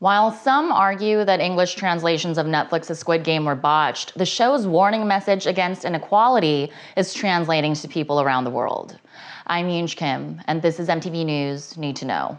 While some argue that English translations of Netflix's Squid Game were botched, the show's warning message against inequality is translating to people around the world. I'm Yoonj Kim, and this is MTV News Need to Know.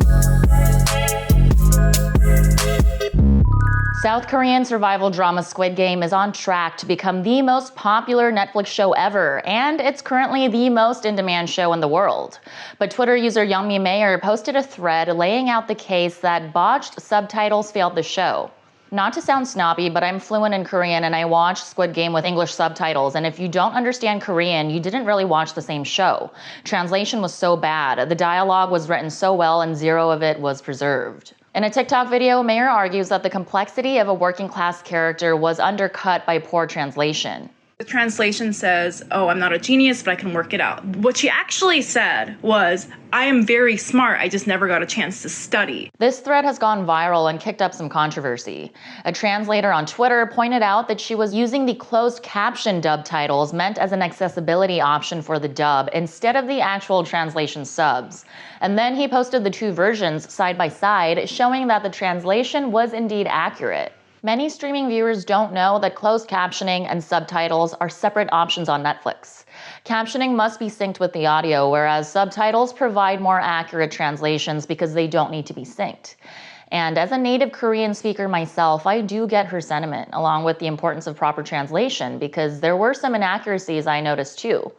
South Korean survival drama Squid Game is on track to become the most popular Netflix show ever, and it's currently the most in-demand show in the world. But Twitter user Youngmi Mayer posted a thread laying out the case that botched subtitles failed the show. Not to sound snobby, but I'm fluent in Korean and I watched Squid Game with English subtitles, and if you don't understand Korean, you didn't really watch the same show. Translation was so bad, the dialogue was written so well, and zero of it was preserved. In a TikTok video, Mayer argues that the complexity of a working-class character was undercut by poor translation. The translation says, "Oh, I'm not a genius, but I can work it out." What she actually said was, "I am very smart, I just never got a chance to study." This thread has gone viral and kicked up some controversy. A translator on Twitter pointed out that she was using the closed caption dub titles meant as an accessibility option for the dub instead of the actual translation subs. And then he posted the two versions side by side, showing that the translation was indeed accurate. Many streaming viewers don't know that closed captioning and subtitles are separate options on Netflix. Captioning must be synced with the audio, whereas subtitles provide more accurate translations because they don't need to be synced. And as a native Korean speaker myself, I do get her sentiment, along with the importance of proper translation, because there were some inaccuracies I noticed too.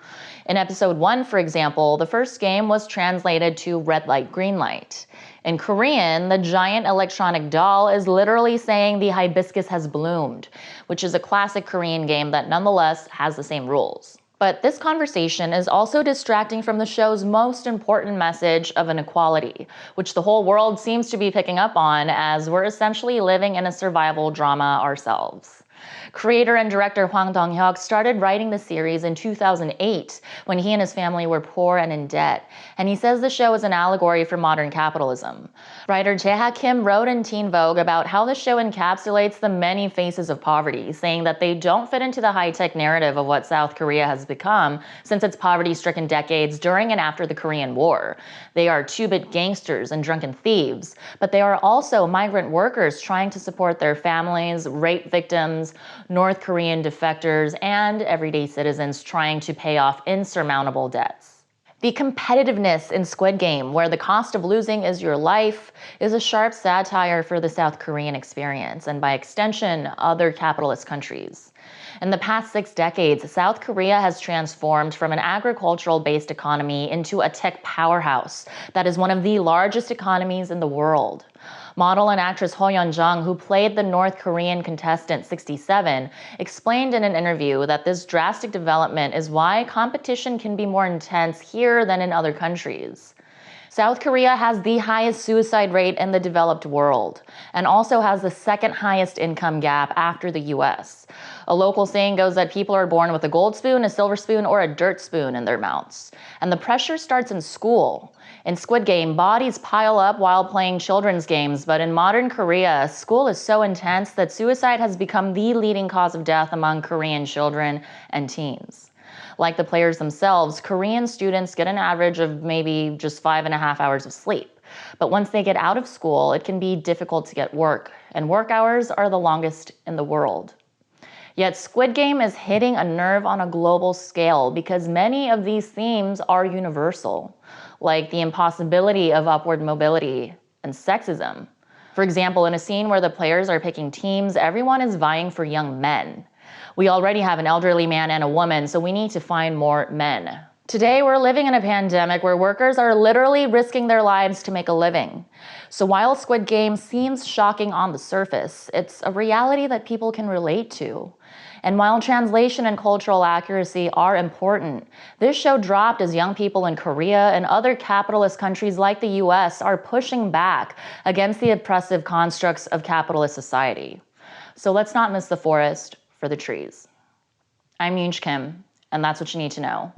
In episode 1, for example, the first game was translated to red light, green light. In Korean, the giant electronic doll is literally saying the hibiscus has bloomed, which is a classic Korean game that nonetheless has the same rules. But this conversation is also distracting from the show's most important message of inequality, which the whole world seems to be picking up on, as we're essentially living in a survival drama ourselves. Creator and director Hwang Dong-hyuk started writing the series in 2008 when he and his family were poor and in debt, and he says the show is an allegory for modern capitalism. Writer Jae Kim wrote in Teen Vogue about how the show encapsulates the many faces of poverty, saying that they don't fit into the high-tech narrative of what South Korea has become since its poverty-stricken decades during and after the Korean War. They are two-bit gangsters and drunken thieves, but they are also migrant workers trying to support their families, rape victims, North Korean defectors, and everyday citizens trying to pay off insurmountable debts. The competitiveness in Squid Game, where the cost of losing is your life, is a sharp satire for the South Korean experience, and by extension, other capitalist countries. In the past 6 decades, South Korea has transformed from an agricultural-based economy into a tech powerhouse that is one of the largest economies in the world. Model and actress Ho Yeon-jung, who played the North Korean contestant 67, explained in an interview that this drastic development is why competition can be more intense here than in other countries. South Korea has the highest suicide rate in the developed world, and also has the second highest income gap after the US. A local saying goes that people are born with a gold spoon, a silver spoon, or a dirt spoon in their mouths. And the pressure starts in school. In Squid Game, bodies pile up while playing children's games, but in modern Korea, school is so intense that suicide has become the leading cause of death among Korean children and teens. Like the players themselves, Korean students get an average of maybe just 5.5 hours of sleep. But once they get out of school, it can be difficult to get work, and work hours are the longest in the world. Yet Squid Game is hitting a nerve on a global scale because many of these themes are universal, like the impossibility of upward mobility and sexism. For example, in a scene where the players are picking teams, everyone is vying for young men. We already have an elderly man and a woman, so we need to find more men. Today, we're living in a pandemic where workers are literally risking their lives to make a living. So while Squid Game seems shocking on the surface, it's a reality that people can relate to. And while translation and cultural accuracy are important, this show dropped as young people in Korea and other capitalist countries like the US are pushing back against the oppressive constructs of capitalist society. So let's not miss the forest for the trees. I'm Yoonj Kim, and that's what you need to know.